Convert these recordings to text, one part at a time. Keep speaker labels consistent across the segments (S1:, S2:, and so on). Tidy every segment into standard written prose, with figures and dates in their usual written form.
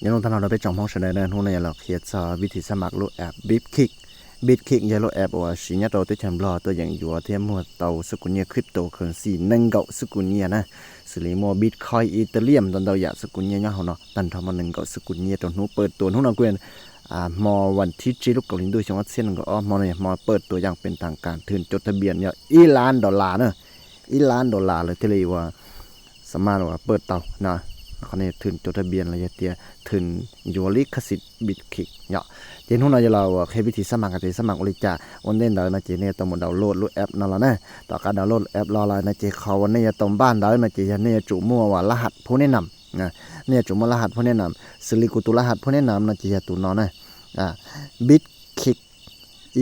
S1: ยังลงทางเราไปจองห้องเสนอเนินหุ้นในเราเขียนซอวิธีสมัครรูแอปบิตคิกยาโลแอปว่าสิญญาโตที่ทำรอตัวอย่างอยู่ที่มัวเตาสกุลเนียคริปโตเคอเรนซีนั่งเกาสกุลเนียนะสิริโมบิตคอยอีเทเรียมตอนเราอยากสกุลเนียเนาะเนาะตันทำมานั่งเกาสกุลเนียตอนนู้เปิดตัวนู้นเราเกวียนมอวันที่จีลูกเกาหลีด้วยจังหวัดเซียนก็มอเนี่ยมอเปิดตัวอย่างเป็นทางการถึงจดทะเบียนเนี่ย$1,000,000เนอะ$1,000,000เลยที่เรียกว่าสามารถว่าเปิดเตานะเขาเนี่ยถึงจดทะเบียนอะไรเตี้ยถึงยูริคสิทธิ์บิตคิกเนี่ยเจนหุ้นเราจะเราแค่วิธีสมัครกันสมัครบริจาควันเด่นเรานะเจเนี่ยต้องมาดาวน์โหลดรูแอปนั่นแหละนะต่อการดาวน์โหลดแอปรออะไรนะเจเขาวันนี้จะต้องบ้านเรานะเจเนี่ยจุมั่วว่ารหัสผู้แนะนำนะเนี่ยจุมั่วรหัสผู้แนะนำสิริกุตุรหัสผู้แนะนำนะเจตุนอนนะบิตคิก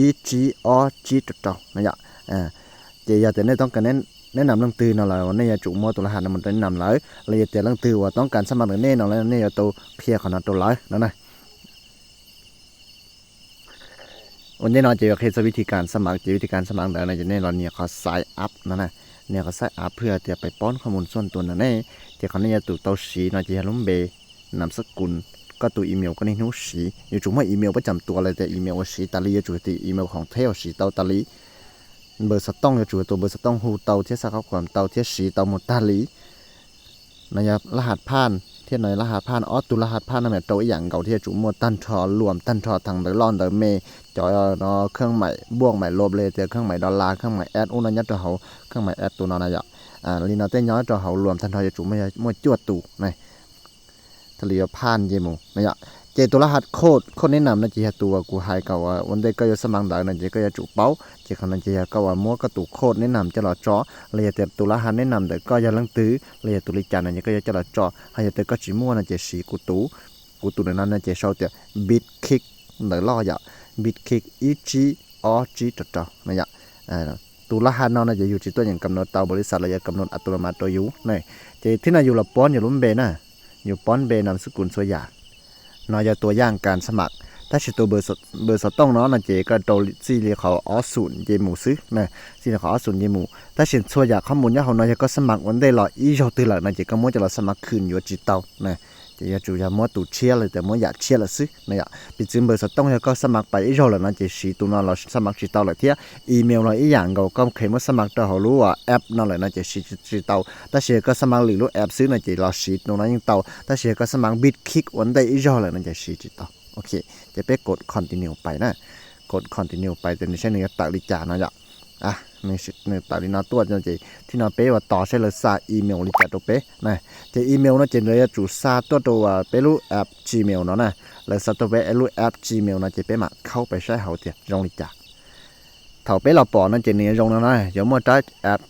S1: EGOG ต่อนะเจจะเนี่ยต้องการแนะนำเรื่องตื่นเราแล้วเนี่ยจุมั่วตัวรหัสมันแนะนำเลยเลยแต่เรื่องตื่นว่าต้องการสมัครเนี่ยเราแล้วเนี่ยตัวเพียขนาดตัวร้อยนั่นนะวันนี้เราจะเคสวิธีการสมัครวิธีการสมัครแล้วนะจะเนี่ยเราเนี่ยเขาไซน์อัพนั่นนะเนี่ยเขาไซน์อัพเพื่อจะไปป้อนข้อมูลส่วนตัวนั่นเองจะเขาเนี่ยตัวเต้าสีเราจะลุ้มเบนามสกุลก็ตัวอีเมลก็นี่นู้สีอยู่จุ่มว่าอีเมลประจำตัวเลยแต่อีเมลว่าสีตาลีอยู่ที่อีเมลของเทลสีเตาตาลีเบอร์สต้องอยู่ตัวเบอร์สต้องหูเตาเทียสครับความเตาเทียสีเตาหมดตาลีนะครับรหัสผ่านเทียไหนรหัสผ่านตุรหัสผ่านนั่นแหละตัวอย่างเก่าเทียจุ่มตั้นทอรวมตั้นทอทางเดลอนเดเมจอยเนาะเครื่องใหม่บวกใหม่ลบเลยเจอเครื่องใหม่$เครื่องใหม่แอดอุณยัดตัวเขาเครื่องใหม่แอดตัวนอนายะลีนาเต้ย้อยตัวเขารวมทันทอยจุ่มไม่จวดตู่ในทะเลผ่านเยมูนายะเจตัวรหัสโคดแนะนำนะเจตัวกูหายเก่าว่าวันเด็กก็จะสมัครได้นะเจก็จะจุเป้าเจขณะเจก็ว่ามัวกระตุกโคดแนะนำจะหล่อจ่อเลยแต่ตัวรหัสแนะนำแต่ก็จะลังตื้อเลยตุลิจานะเจก็จะหล่อจ่อให้แต่ก็จิมัวนะเจสีกูตูนั้นนะเจชอบแต่บิตคิกเดอล่อยะบิตคิก EGOG ต่อนะยะตัวรหัสนั่นจะอยู่ที่ตัวอย่างกำหนดเตาบริษัทระยะกำหนดอัตโนมัติตัวอยู่นี่เจที่น่าอยู่ละป้อนอยู่ลุ้มเบนะอยู่ป้อนเบนามสกุลสวยาน้อยจะตัวอย่างการสมัครถ้าใช้ตัวเบอร์สต้องเนาะนะเจก็ตัวซีเรียเขา00เยหมูซื้อนะซีเรียเขา00เยหมูถ้าเช่นส่วนอยากข้อมูลเนี่ยเขาน้อยก็สมัครวันได้100อีโจตื่นหลังนะเจก็มั่วจะเราสมัครคืนอยู่จิตเตานะเจจะจูจะมั่วตูเชียเลยแต่มั่วอยากเชียละซื้อนะอยากปิดจึงเบอร์สต้องก็สมัครไปอีโจแล้วนะเจสีตัวนั้นเราสมัครจิตเตาเลยเที่ยอีเมลเราอีอย่างเราก็เคยมั่วสมัครแต่เขารู้ว่าแอปนั่นแหละนะเจสีจิตเตาถ้าเชื่อก็สมัครหรือรู้แอปซื้อนะเจเราสีตรงนั้นยังเตาถ้าเชื่อก็สมัครบิตคิกวันได้อีโจเลยนะเจสีจิตเตาโอเคจะไปกด continue ไปนะกด continue ไปแต่ไม่ใช่เนื้อตัดลิจานะจ๊ะไม่ใช่เนื้อตัดลินาตัวจริงๆที่เราเป๊ะว่าต่อใช้เลยซาอีเมลลิจาตัวเป๊ะนะจะอีเมลนะจะเลยจุดซาตัวเป๊ะรูแอป Gmail เนาะนะเลยซาตัวเป๊ะรูแอป Gmail นะจะเป๊ะมาเข้าไปใช้เขาเดียวลงลิจาเท่าเป๊ะเราปอนั่นจะเนื้อลงแล้วนะเดี๋ยวมั่วได้แอป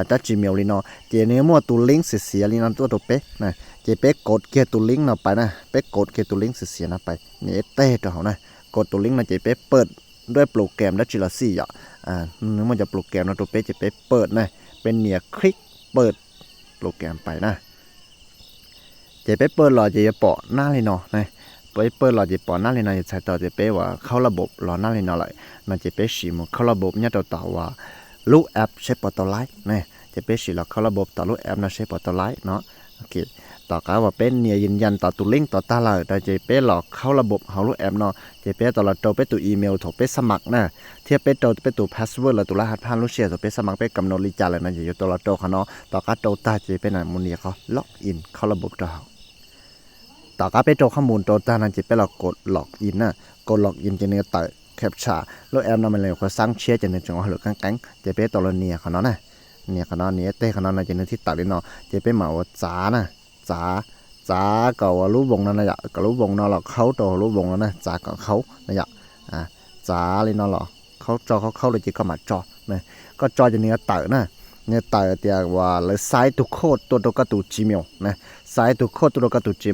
S1: ได้ Gmail ลิเนาะเจเนื้อมั่วตัวลิงก์เสียลินาตัวเป๊ะนะเจเป๊กกดเกียร์ตัวลิงก์เราไปนะเป๊กกดเกียร์ตัวลิงก์เสียนะไปนี่เต้ตัวเขานะกดตัวลิงก์นะเจเป๊กเปิดด้วยโปรแกรมดัชจิลาซี่นึกมันจะโปรแกรมนะตัวเป๊กเจเป๊กเปิดนะเป็นเนี่ยคลิกเปิดโปรแกรมไปนะเจเป๊กเปิดหล่อเจจะเปาะหน้าเลยเนาะนะเปิดหล่อเจเปาะหน้าเลยเนาะจะใช้ต่อเจเป๊กว่าเข้าระบบหล่อหน้าเลยเนาะเลยนะเจเป๊กฉีมันเข้าระบบเนี่ยต่อว่าลูกแอปใช้ปอตไลท์นะเจเป๊กฉีเราเข้าระบบต่อลูกแอปนะใช้ปอตไลท์เนาะโอเคต่อการว่าเป็นเนี่ยยืนยันต่อตัวลิงก์ต่อตาเราแต่เจเป้หลอกเข้าระบบเขาลูกแอปเนาะเจเป้ต่อเราโตไปตัวอีเมลถูกไปสมัครนะเทียบไปโตไปตัวพาสเวิร์ดหรือตัวรหัสผ่านลูกเชียร์ถูกไปสมัครไปกำหนดลิจาเลยนะอยู่ตัวเราโตเขาเนาะต่อการโตตาเจเป้น่ะมูนี่เขาล็อกอินเข้าระบบเราต่อการไปโตข้อมูลโตตานั้นเจเป้เรากดล็อกอินนะกดล็อกอินจะเนี่ยต่อแคปชั่นลูกแอปนั้นมันเลยเขาสร้างเชียร์จะเนี่ยจังหวะหรือกังเจเป้ตัวเราเนี่ยเขาเนาะนะเนี่ยเขาเนาะเนี่ยเต้เขาเนาะนะจะเนี่ยที่ตัดเลยเนาะเจเป้เหมาจ้านะจ้าก็รู้วงนั่นนะก็รู้วงนั่นหรอกเขาตัวรู้วงแล้วนะจ้าก็เขานะจ้าเลยนั่นหรอเขาจอเขาเลยจีก็มาจอนะก็จอจะเนื้อเต๋อนะเนื้อเต๋อเตียว่าเลยไซต์ตุโคตตัวก็ตุจีเมลนะไซต์ตุโคตตัวก็ตุจี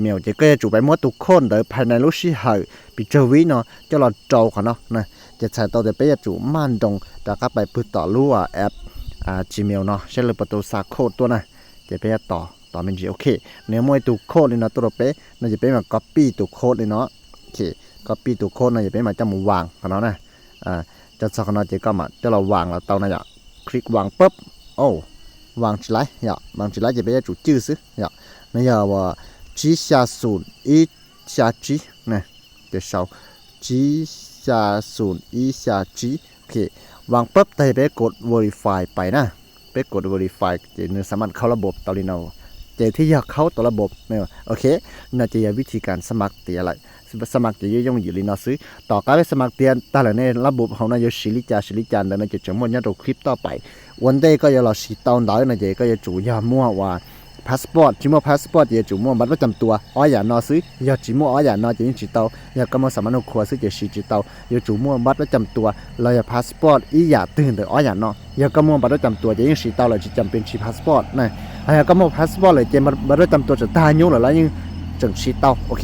S1: เมลจะก็จะจูไปมั่วตุโคตเดี๋ยวภายในรู้สิเหรอปีเจวิเนาะจะเราจอเขาเนาะนะจะใช้ตัวเดี๋ยวไปจะจูมันตรงแต่ก็ไปพึ่งต่อรู้ว่าแอปGmail เนาะใช้เลยประตูซาโคตตัวนะจะไปต่อเป็นจีโอเคเนื้อมวยตัวโคดเลยนะตัวเป๊ะน่าจะเป็นแบบ copy ตัวโคดเลยเนาะโอเค copy ตัวโคดน่าจะเป็นแบบจะมาวางกันเนาะนะจะสักนาทีก็มาจะเราวางแล้วเตานะอย่าคลิกวางปุ๊บโอ้วางชิไลอย่าวางชิไลจะเป็นจุดจื้อซึอย่าเนี่ยว่าจีชาศูนย์下 G นะเดี๋ยวเช้า G 下0 E 下 G โอเควางปุ๊บแต่ไปกด verify ไปนะไปกด verify จะนึกสามารถเข้าระบบตอนนี้เนาะเจที่อยากเข้าตัวระบบเนี่ยโอเคน่าจะวิธีการสมัครเตียอะไรสมัครจะย่งอยู่ลีนอซื้อต่อการไปสมัครเตียนแต่ละในระบบของนายชิลิจานแล้วนายจะจำนวนยัดคลิปต่อไปวันเดย์ก็จะรอสีตอนดาวนายจะก็จะจู่ยามั่วว่าพาสปอร์ตจิมอพาสปอร์ตจะจู่มั่วบัตรประจำตัวอ๋ออย่านอซื้อยาจิมออ๋ออย่านอจะยิ่งจีเตาอยากก็มาสามารถครัวซื้อจะสีจีเตาอย่าจู่มั่วบัตรประจำตัวเราอย่าพาสปอร์ตอีอย่าตื่นแต่อ๋ออย่านออยากก็มั่วบัตรประจำตัวจะยิ่งสีเตาเราจะจำเป็นชีพาสปอร์ตนะอยากก็มั่วพาสปอร์ตเลยจะบัตรประจำตัวจะตายยุ่งหรือแล้วยิ่งจังสีเตาโอเค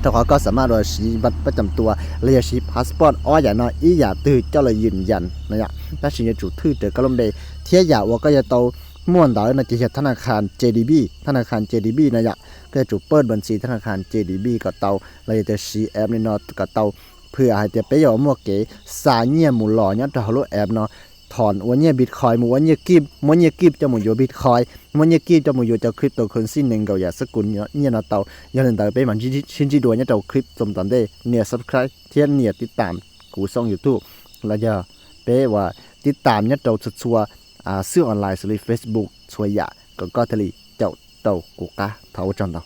S1: ถ้าเขาก็สามารถว่าชี้บัตรประจำตัวและอย่าชี้พาสปอร์ตอ๋ออย่านออีอย่าตื่นเจ้าเลยยืนยันนะยะถ้าชี้จะจู่ทื่อเจอกลมเบเทียอย่าว่าก็จะโตม่วนดาวนะจะเห็นธนาคาร JDB ธนาคาร JDB นะยะก็จะเปิดบัญชีธนาคาร JDB กับเตาเราจะซีแอปนี่เนาะกับเตาเพื่อให้จะไปยอมั่วเก๋สายเงียหมู่หล่อเนี่ยจะฮัลโหลแอปเนาะถอนวันเนี่ยบิตคอยน์วันเนี่ยกิบวันเนี่ยกิบจะหมู่อยู่บิตคอยน์วันเนี่ยกิบจะหมู่อยู่จะคริปโตเคอเรนซีหนึ่งก็อย่าสกุลเนี่ยเนาะเตาอย่าลืมเตาไปมันชิ้นจีดัวเนี่ยเตาคลิปสมตอนได้เนี่ย subscribe เทียนเนี่ยติดตามกูช่อง YouTube แล้วจะไปว่าติดตามเนี่ยเตาชัวซื้อออนไลน์สื่อ Facebook ช่วยยาก็ทะเลเจ้าเต่ากูกะเท่าจังเต่า